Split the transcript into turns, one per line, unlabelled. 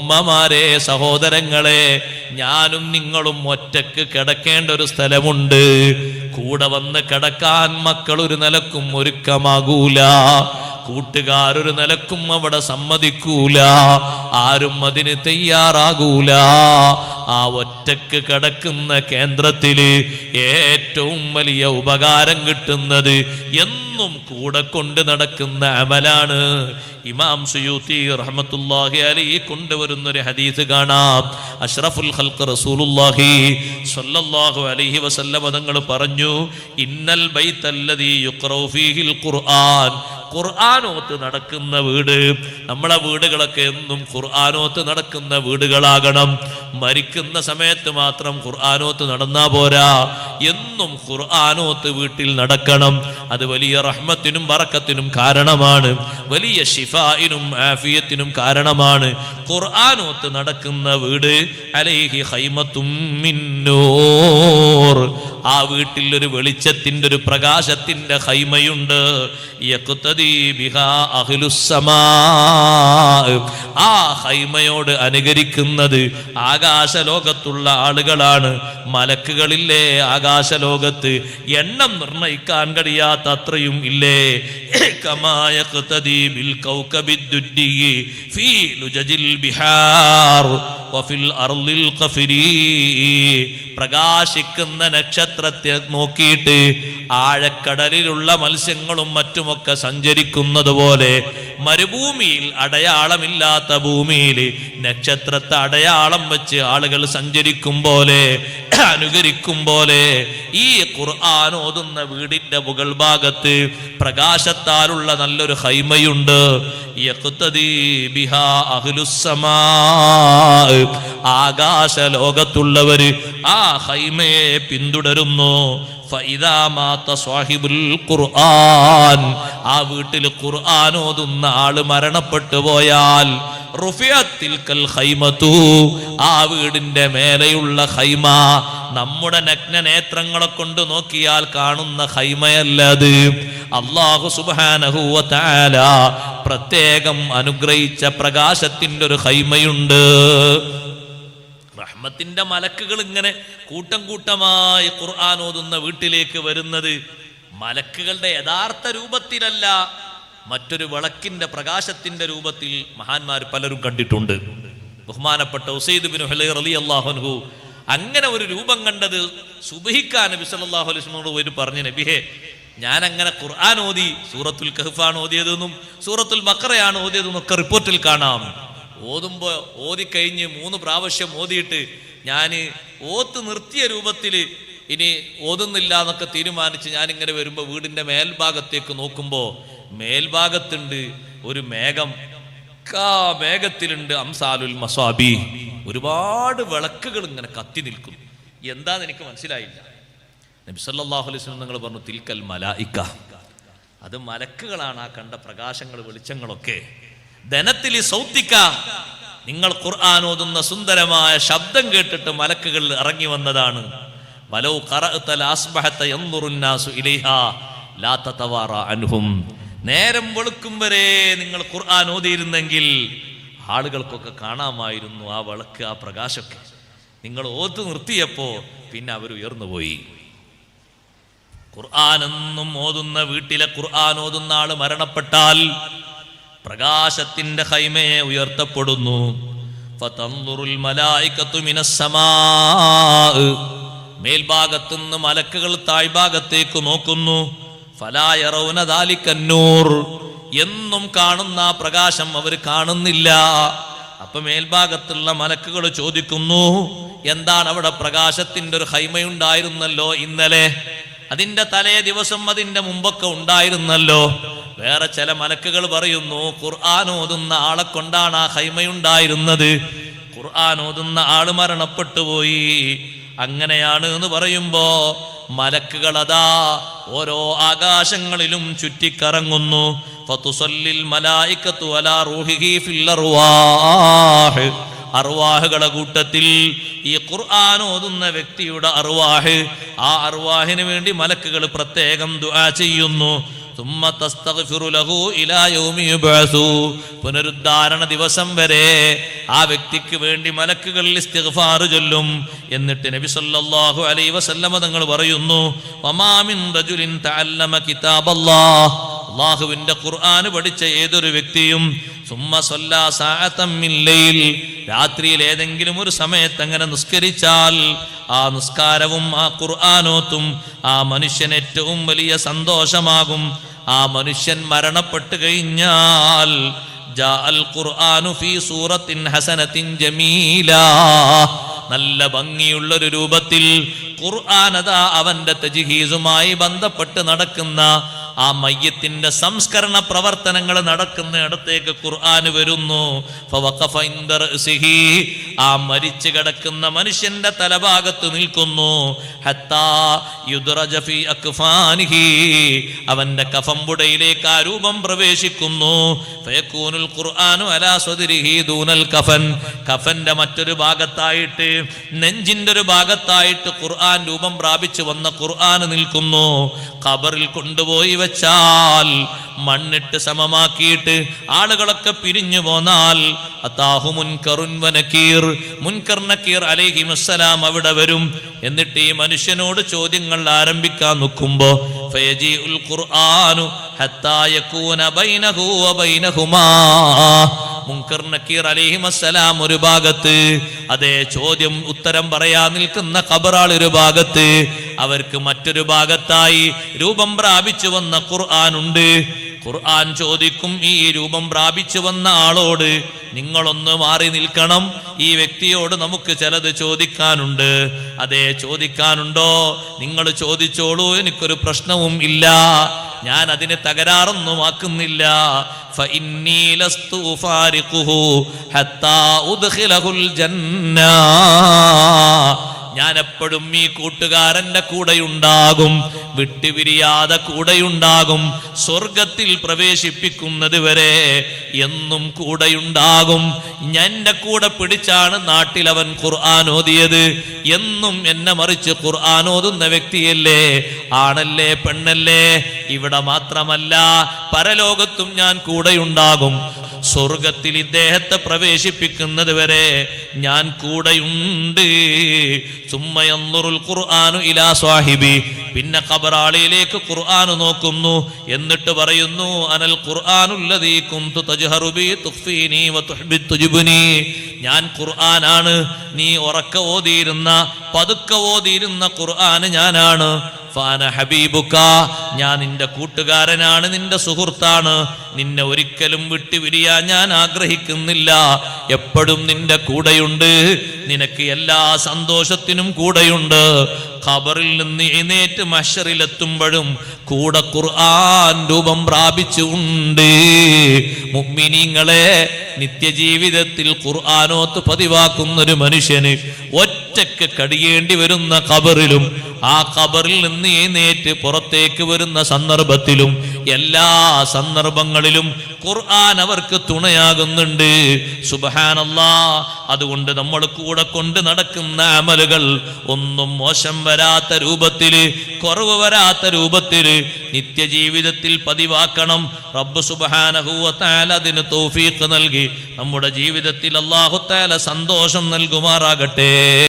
ഉമ്മമാരെ, സഹോദരങ്ങളെ, ഞാനും നിങ്ങളും ഒറ്റക്ക് കിടക്കേണ്ട ഒരു സ്ഥലമുണ്ട്. കൂടെ വന്ന് കിടക്കാൻ മക്കൾ ഒരു നിലക്കും ഒരുക്കമാകൂല, കൂട്ടുകാരൊരു നിലക്കും അവിടെ സമ്മതിക്കൂല, ആരും അതിന് തയ്യാറാകൂല. ആ ഒറ്റക്ക് കിടക്കുന്ന കേന്ദ്രത്തില് ഏറ്റവും വലിയ ഉപകാരം കിട്ടുന്നത് എന്നും കൂടെ കൊണ്ട് നടക്കുന്ന അമലാണ്. ഇമാം സുയൂത്തി റഹ്മത്തുള്ളാഹി അലൈഹി കൊണ്ടുവരുന്നൊരു ഹദീസ് കാണാം. അഷ്റഫുൽ ഖൽഖ് റസൂലുള്ളാഹി സ്വല്ലല്ലാഹു അലൈഹി വസല്ലം തങ്ങൾ പറഞ്ഞു, ഇന്നൽ ബൈത്തല്ലദീ യുഖറഉ ഫീഹിൽ ഖുർആൻ, ഖുർആനോത്ത് നടക്കുന്ന വീട്. നമ്മളെ വീടുകളൊക്കെ എന്നും ഖുർആനോത്ത് നടക്കുന്ന വീടുകളാകണം. മരിക്കുന്ന സമയത്ത് മാത്രം ഖുർആനോത്ത് നടന്നാ പോരാ, എന്നും ഖുർആനോത്ത് വീട്ടിൽ നടക്കണം. അത് വലിയ റഹ്മത്തിനും ബറക്കത്തിനും കാരണമാണ്, വലിയ ശിഫായിനും ആഫിയത്തിനും കാരണമാണ്. ഖുർആനോത്ത് നടക്കുന്ന വീട് അലൈഹി ഖൈമത്തും മിൻ നൂർ, ആ വീട്ടിൽ ഒരു വെളിച്ചത്തിന്റെ, ഒരു പ്രകാശത്തിന്റെ ഖൈമയുണ്ട്. യഖ്തദി ബിഹാ അഹ്ലുസ്സമാ, ആ ഖൈമയോട് അനുകരിക്കുന്നത് ആകാശലോകത്തുള്ള ആളുകളാണ്. മലക്കുകളില്ലേ ആകാശലോകത്ത്, എണ്ണം നിർണയിക്കാൻ കഴിയാത്ത അത്രയും ഇല്ലേ. കമാ യഖ്തദി ബിൽ കൗകബിദ്ദുദ്ദി ഫീ ലുജജിൽ ബിഹാർ വഫിൽ അർളിൽ ഖഫരി, പ്രകാശിക്കുന്ന നക്ഷത്രത്തെ നോക്കിയിട്ട് ആഴക്കടലിലുള്ള മത്സ്യങ്ങളും മറ്റുമൊക്കെ സഞ്ചരിക്കുന്നത് പോലെ, മരുഭൂമിയിൽ അടയാളമില്ലാത്ത ഭൂമിയിൽ നക്ഷത്രത്തെ അടയാളം വെച്ച് ആളുകൾ സഞ്ചരിക്കും പോലെ, അനുകരിക്കും പോലെ, ഈ ഖുർആൻ ഓതുന്ന വീടിന്റെ മുകൾ ഭാഗത്ത് പ്രകാശത്താലുള്ള നല്ലൊരു ഖൈമയുണ്ട്. യഖ്തദി ബിഹാ അഹ്ലുസ്സമാ, ആകാശ ലോകത്തുള്ളവര് ആ ഖൈമയെ പിന്തുടരുന്നു. ഫഇദാ മാത സ്വാഹിബുൽ ഖുർആൻ, ആ വീട്ടിൽ ഖുർആൻ ഓതുന്ന ആള് മരണപ്പെട്ടു പോയാൽ, റുഫിയത്തിൽക്കൽ ഖൈമതു, ആ വീടിന്റെ മേലെയുള്ള ഖൈമ നമ്മുടെ നഗ്ന നേത്രങ്ങളെ കൊണ്ട് നോക്കിയാൽ കാണുന്ന ഖൈമയല്ല അത്. അല്ലാഹു സുബ്ഹാനഹു വ തആല പ്രത്യേകം അനുഗ്രഹിച്ച പ്രകാശത്തിന്റെ ഒരു ഖൈമയുണ്ട്. റഹ്മത്തിന്റെ മലക്കുകൾ ഇങ്ങനെ കൂട്ടം കൂട്ടമായി ഖുർആൻ ഓതുന്ന വീട്ടിലേക്ക് വരുന്നത് മലക്കുകളുടെ യഥാർത്ഥ രൂപത്തിലല്ല, മറ്റൊരു വിളക്കിന്റെ പ്രകാശത്തിന്റെ രൂപത്തിൽ മഹാന്മാർ പലരും കണ്ടിട്ടുണ്ട്. ബഹുമാനപ്പെട്ട ഉസൈദ് ബിൻ ഹുലൈർ റളിയല്ലാഹു അൻഹു അങ്ങനെ ഒരു രൂപം കണ്ടത് സുബ്ഹിക്കാൻ നബി സല്ലല്ലാഹു അലൈഹി വസല്ലമയോട് പറഞ്ഞു, നബിയേ, ഞാൻ അങ്ങനെ ഖുർആൻ ഓതി, സൂറത്തുൽ കഹ്ഫാണ് ഓതിയതെന്നും സൂറത്തുൽ ബഖറയാണ് ഓതിയതെന്നും ഒക്കെ റിപ്പോർട്ടിൽ കാണാം. ഓതുമ്പോ ഓതിക്കഴിഞ്ഞ് 3 പ്രാവശ്യം ഓതിയിട്ട് ഞാൻ ഓത്ത് നിർത്തിയ രൂപത്തിൽ ഇനി ഓതുന്നില്ല എന്നൊക്കെ തീരുമാനിച്ച് ഞാനിങ്ങനെ വരുമ്പോൾ വീടിന്റെ മേൽഭാഗത്തേക്ക് നോക്കുമ്പോൾ മേൽഭാഗത്തുണ്ട് ഒരു മേഘം, മേഘത്തിലുണ്ട് അംസാലുൽ മസാബി, ഒരുപാട് വിളക്കുകൾ ഇങ്ങനെ കത്തി നിൽക്കുന്നു. എന്താന്ന് എനിക്ക് മനസ്സിലായില്ല. നബി സല്ലല്ലാഹു അലൈഹി വസല്ലം നിങ്ങൾ പറഞ്ഞു, തിൽക്കൽ മലായിക, അത് മലക്കുകളാണ് ആ കണ്ട പ്രകാശങ്ങൾ വെളിച്ചങ്ങളൊക്കെ. ധനത്തിലി സൗത്തിക്ക, നിങ്ങൾ ഖുർആൻ ഓതുന്ന സുന്ദരമായ ശബ്ദം കേട്ടിട്ട് മലക്കുകൾ ഇറങ്ങി വന്നതാണ്. വലൗ ഖറഅത ലഅസ്ബഹത യൻദുറു നാസു ഇലൈഹാ ലാ തതവാറ അൻഹും, നേരം വെളുക്കും വരെ നിങ്ങൾ ഖുർആൻ ഓതിയിരുന്നെങ്കിൽ ആളുകൾക്കൊക്കെ കാണാമായിരുന്നു ആ വിളക്ക്, ആ പ്രകാശമൊക്കെ. നിങ്ങൾ ഓത്ത് നിർത്തിയപ്പോ പിന്നെ അവർ ഉയർന്നുപോയി. ഖുർആൻ എന്നും ഓതുന്ന വീട്ടിലെ ഖുർആൻ ഓതുന്ന ആള് മരണപ്പെട്ടാൽ പ്രകാശത്തിന്റെ ഖൈമയെ ഉയർത്തപ്പെടുന്നു. ഫതൻദുറുൽ മലായികതു മിനസ് സമാ, മേൽഭാഗത്തുനിന്ന് മലക്കുകൾ താഴ്ഭാഗത്തേക്ക് നോക്കുന്നു. ഫലാ യറൗന ദാലികൻ നൂർ, എന്നും കാണുന്ന ആ പ്രകാശം അവർ കാണുന്നില്ല. അപ്പൊ മേൽഭാഗത്തുള്ള മലക്കുകൾ ചോദിക്കുന്നു, എന്താണ് അവിടെ പ്രകാശത്തിന്റെ ഒരു ഖൈമയുണ്ടായിരുന്നല്ലോ ഇന്നലെ, അതിന്റെ തലേ ദിവസം അതിന്റെ മുമ്പൊക്കെ ഉണ്ടായിരുന്നല്ലോ. വേറെ ചില മലക്കുകൾ പറയുന്നു, ഖുർആൻ ഓതുന്ന ആളെ കൊണ്ടാണ് ആ ഖൈമയുണ്ടായിരുന്നത്, ഖുർആൻ ഓതുന്ന ആള് മരണപ്പെട്ടു പോയി. അങ്ങനെയാണ് എന്ന് പറയുമ്പോ മലക്കുകൾ അതാ ഓരോ ആകാശങ്ങളിലും ചുറ്റിക്കറങ്ങുന്നു. ഫതുസല്ലിൽ മലായികതു അലാ റൂഹിഹി ഫിൽ അർവാഹ്, അർവാഹുകളുടെ കൂട്ടത്തിൽ ഈ ഖുർആൻ ഓതുന്ന വ്യക്തിയുടെ അർവാഹ്, ആ അർവാഹിന് വേണ്ടി മലക്കുകൾ പ്രത്യേകം ദുആ ചെയ്യുന്നു. ثم تستغفر له إلى يوم يبعثوا പുനരുദ്ധാരണ ദിവസം വരെ ആ വ്യക്തിക്ക് വേണ്ടി മലക്കുകൾ ഇസ്തിഗ്ഫാർ ചൊല്ലും. എന്നിട്ട് നബി സല്ലല്ലാഹു അലൈഹി വസല്ലമ തങ്ങൾ പറയുന്നു, വമാ മിൻ റജുലിൻ തഅല്ലമ കിതാബല്ലാഹ്, അല്ലാഹുവിന്റെ ഖുർആൻ പഠിച്ച ഏതൊരു വ്യക്തിയും സുമ്മ സല്ലാ സഅതൻ മിൻ ലൈൽ, രാത്രിയിൽ ഏതെങ്കിലും ഒരു സമയത്ത് അങ്ങനെ നിസ്കരിച്ചാൽ ആ നിസ്കാരവും ആ ഖുർആനോത്തും ആ മനുഷ്യന് ഏറ്റവും വലിയ സന്തോഷമാകും. ആ മനുഷ്യൻ മരണപ്പെട്ടു കഴിഞ്ഞാൽ ജാഅൽ ഖുർആനു ഫീ സൂറത്തിൻ ഹസനത്തിൻ ജമീലാ, നല്ല ഭംഗിയുള്ളൊരു രൂപത്തിൽ ഖുർആൻ അതാ അവന്റെ തജ്ഹീസുമായി ബന്ധപ്പെട്ട് നടക്കുന്ന ആ മയ്യത്തിന്റെ സംസ്കരണ പ്രവർത്തനങ്ങൾ നടക്കുന്ന ഇടത്തേക്ക് ഖുർആൻ വരുന്നു. ഫവഖഫ ഇൻദ റഅസിഹി, ആ മരിച്ചു കിടക്കുന്ന മനുഷ്യന്റെ തലഭാഗത്ത് നിൽക്കുന്നു. ഹത്താ യുദ്റജ ഫീ അക്ഫാനിഹി, അവന്റെ കഫംബുടയിലേക്ക് ആ രൂപം പ്രവേശിക്കുന്നു. ഫയകൂനുൽ ഖുർആനു അലാ സദ്രിഹി ദൂനൽ കഫൻ, കഫന്റെ മറ്റൊരു ഭാഗത്തായിട്ട്, നെഞ്ചിന്റെ ഒരു ഭാഗത്തായിട്ട് ഖുർആൻ രൂപം പ്രാപിച്ചു വന്ന ഖുർആൻ നിൽക്കുന്നു. ഖബറിൽ കൊണ്ടുപോയി വെച്ചാൽ, മണ്ണിട്ട് സമമാക്കിയിട്ട് ആളുകളൊക്കെ പിരിഞ്ഞു പോന്നാൽ അതാഹു മുൻകറുൻ വനകീർ, മുൻകർ നകീർ അലൈഹിമുസ്സലാം അവിടെ വരും. എന്നിട്ട് ഈ മനുഷ്യനോട് ചോദ്യങ്ങൾ ആരംഭിക്കാൻ നോക്കുമ്പോ ഫയജീഉൽ ഖുർആനു ഹത്താ യകൂന ബൈനഹു വബൈനഹുമാ, മുൻകർ നകീർ അലൈഹിമുസ്സലാം ഒരു ഭാഗത്ത്, അതേ ചോദ്യം ഉത്തരം പറയാൻ നിൽക്കുന്ന ഖബറാൾ ഒരു ഭാഗത്ത്, അവർക്ക് മറ്റൊരു ഭാഗത്തായി രൂപം പ്രാപിച്ചു വന്ന ഖുർആൻ ഉണ്ട്. ഖുർആൻ ചോദിക്കും ഈ രൂപം പ്രാപിച്ചു വന്ന ആളോട്, നിങ്ങളൊന്ന് മാറി നിൽക്കണം, ഈ വ്യക്തിയോട് നമുക്ക് ചിലത് ചോദിക്കാനുണ്ട്. അതേ ചോദിക്കാനുണ്ടോ? നിങ്ങൾ ചോദിച്ചോളൂ, എനിക്കൊരു പ്രശ്നവും ഇല്ല, ഞാൻ അതിന് തകരാറൊന്നും ആക്കുന്നില്ല. ഫഇന്നീ ലസ്തു ഉഫാരിഖുഹു ഹത്താ ഉദ്ഖിലഹുൽ ജന്ന, ഞാൻ എപ്പോഴും ഈ കൂട്ടുകാരന്റെ കൂടെയുണ്ടാകും, വിട്ടുപിരിയാതെ കൂടെയുണ്ടാകും, സ്വർഗത്തിൽ പ്രവേശിപ്പിക്കുന്നത് വരെ എന്നും കൂടെയുണ്ടാകും. എന്റെ കൂടെ പിടിച്ചാണ് നാട്ടിൽ അവൻ ഖുർആൻ ഓതിയത്, എന്നും എന്നെ മറിച്ച് ഖുർആൻ ഓതുന്ന വ്യക്തിയല്ലേ, ആണല്ലേ പെണ്ണല്ലേ, ഇവിടെ മാത്രമല്ല പരലോകത്തും ഞാൻ കൂടെയുണ്ടാകും. സ്വർഗത്തിൽ ഇദ്ദേഹത്തെ പ്രവേശിപ്പിക്കുന്നത് വരെ ഞാൻ കൂടെയുണ്ട്. സുമ്മയൻദുറുൽ ഖുർആനു ഇലാ സ്വാഹിബി, പിന്നെ ഖബറാളിയിലേക്ക് ഖുർആൻ നോക്കുന്നു. എന്നിട്ട് പറയുന്നു, അനൽ ഖുർആനുല്ലദീ കുന്തു തജ്ഹറു ബി തുഖ്ഫീനി വതുഹ്ബി തുജ്ബുനി, ഞാൻ ഖുർആനാണ്, നീ ഉറക്ക ഓതിയിരുന്ന പതുക്കെ ഓതിയിരുന്ന ഖുർആൻ ഞാനാണ്. ഫാന ഹബീബുക, ഞാൻ നിന്റെ കൂട്ടുകാരനാണ്, നിന്റെ സുഹൃത്താണ്, നിന്നെ ഒരിക്കലും വിട്ടുപിരിയാൻ ഞാൻ ആഗ്രഹിക്കുന്നില്ല, എപ്പോഴും നിന്റെ കൂടെയുണ്ട്, നിനക്ക് എല്ലാ സന്തോഷത്തിനും കൂടെയുണ്ട്. ഖബറിൽ നിന്ന് എഴുന്നേറ്റ് മഹ്ശറിലെത്തുമ്പോഴും കൂടെ ഖുർആൻ രൂപം പ്രാപിച്ചുണ്ട്. മുഅ്മിനീങ്ങളെ, നിത്യജീവിതത്തിൽ ഖുർആനോത്ത് പതിവാക്കുന്നൊരു മനുഷ്യന് ഒറ്റക്ക് കഴിയേണ്ടി വരുന്ന ഖബറിലും ആ ഖബറിൽ നിന്ന് എഴുന്നേറ്റ് പുറത്തേക്ക് വരുന്ന സന്ദർഭത്തിലും എല്ലാ സന്ദർഭങ്ങളിലും ഖുർആൻ അവർക്ക് തുണയാകുന്നുണ്ട്. സുബ്ഹാനല്ലാഹ്. അതുകൊണ്ട് നമ്മൾ കൂടെ കൊണ്ട് നടക്കുന്ന അമലുകൾ ഒന്നും മോശം വരാത്ത രൂപത്തില്, കുറവ് വരാത്ത രൂപത്തില് നിത്യജീവിതത്തിൽ പതിവാക്കണം. റബ്ബ് സുബ്ഹാനഹു വ തആല അതിന് തൗഫീഖ് നൽകി നമ്മുടെ ജീവിതത്തിൽ അല്ലാഹു തആല സന്തോഷം നൽകുമാറാകട്ടെ.